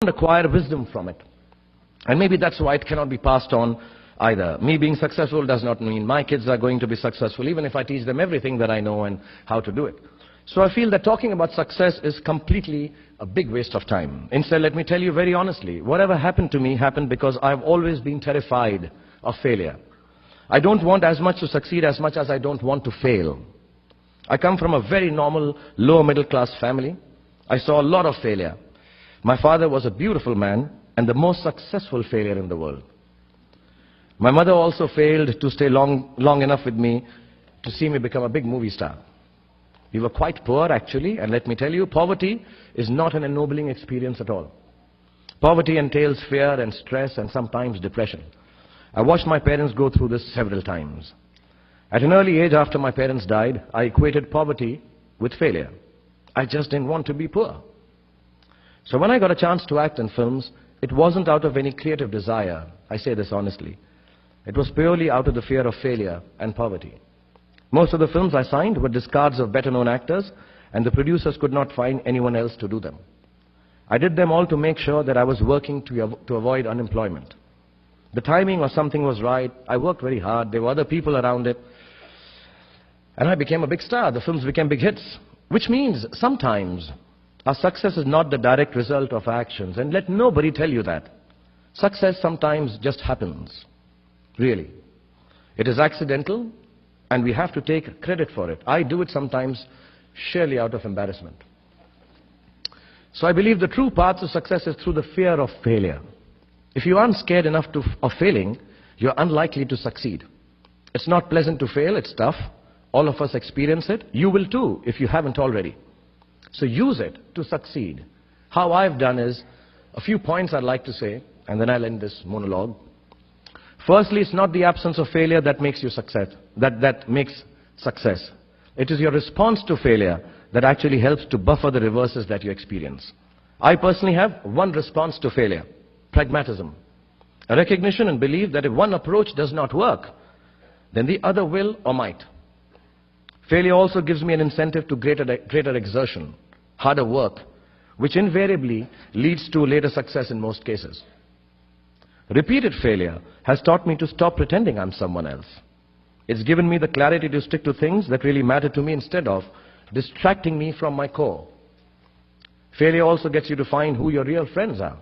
acquire wisdom from it. And maybe that's why it cannot be passed on either. Me being successful does not mean my kids are going to be successful, even if I teach them everything that I know and how to do it. So I feel that talking about success is completely a big waste of time. Instead, let me tell you very honestly, whatever happened to me happened because I've always been terrified of failure. I don't want as much to succeed as much as I don't want to fail. I come from a very normal, lower middle class family. I saw a lot of failure. My father was a beautiful man and the most successful failure in the world. My mother also failed to stay long enough with me to see me become a big movie star. We were quite poor actually, and let me tell you, poverty is not an ennobling experience at all. Poverty entails fear and stress and sometimes depression. I watched my parents go through this several times. At an early age after my parents died, I equated poverty with failure. I just didn't want to be poor. So when I got a chance to act in films, it wasn't out of any creative desire. I say this honestly. It was purely out of the fear of failure and poverty. Most of the films I signed were discards of better-known actors, and the producers could not find anyone else to do them. I did them all to make sure that I was working to avoid unemployment. The timing or something was right. I worked very hard. There were other people around it. And I became a big star. The films became big hits. Which means sometimes our success is not the direct result of our actions. And let nobody tell you that. Success sometimes just happens. Really. It is accidental, and we have to take credit for it. I do it sometimes sheerly out of embarrassment. So I believe the true path to success is through the fear of failure. If you aren't scared enough of failing, you're unlikely to succeed. It's not pleasant to fail, it's tough. All of us experience it. You will too, if you haven't already. So use it to succeed. How I've done is, a few points I'd like to say, and then I'll end this monologue. Firstly, it's not the absence of failure that makes you success, that makes success. It is your response to failure that actually helps to buffer the reverses that you experience. I personally have one response to failure: pragmatism. A recognition and belief that if one approach does not work, then the other will or might. Failure also gives me an incentive to greater exertion, harder work, which invariably leads to later success in most cases. Repeated failure has taught me to stop pretending I'm someone else. It's given me the clarity to stick to things that really matter to me instead of distracting me from my core. Failure also gets you to find who your real friends are.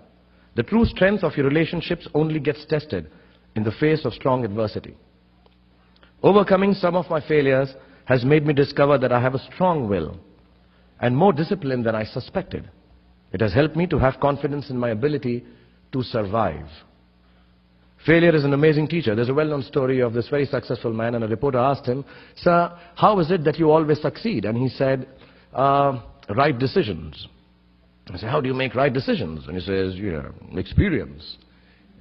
The true strength of your relationships only gets tested in the face of strong adversity. Overcoming some of my failures has made me discover that I have a strong will and more discipline than I suspected. It has helped me to have confidence in my ability to survive. Failure is an amazing teacher. There's a well-known story of this very successful man, and a reporter asked him, "Sir, how is it that you always succeed?" And he said, "Right decisions." I said, "How do you make right decisions?" And he says, "Experience."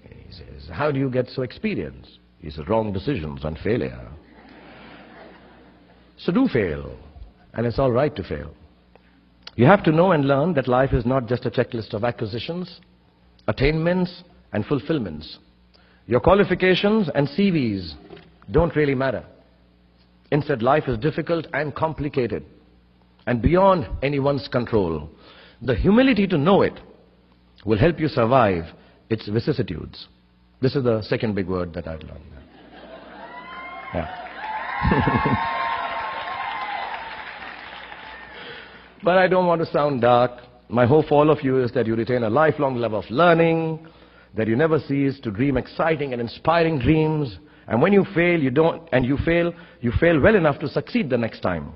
He says, "How do you get so experienced?" He says, "Wrong decisions and failure." So do fail, and it's all right to fail. You have to know and learn that life is not just a checklist of acquisitions, attainments, and fulfillments. Your qualifications and CVs don't really matter. Instead, life is difficult and complicated and beyond anyone's control. The humility to know it will help you survive its vicissitudes. This is the second big word that I've learned. Yeah. But I don't want to sound dark. My hope for all of you is that you retain a lifelong love of learning, that you never cease to dream exciting and inspiring dreams, and when you fail, you fail well enough to succeed the next time.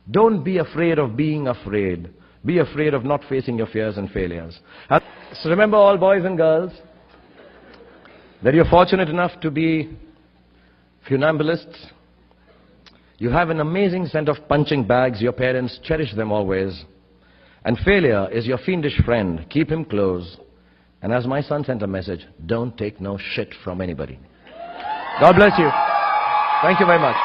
Don't be afraid of being afraid. Be afraid of not facing your fears and failures. So remember, all boys and girls, that you're fortunate enough to be funambulists. You have an amazing set of punching bags. Your parents cherish them always. And failure is your fiendish friend. Keep him close. And as my son sent a message, don't take no shit from anybody. God bless you. Thank you very much.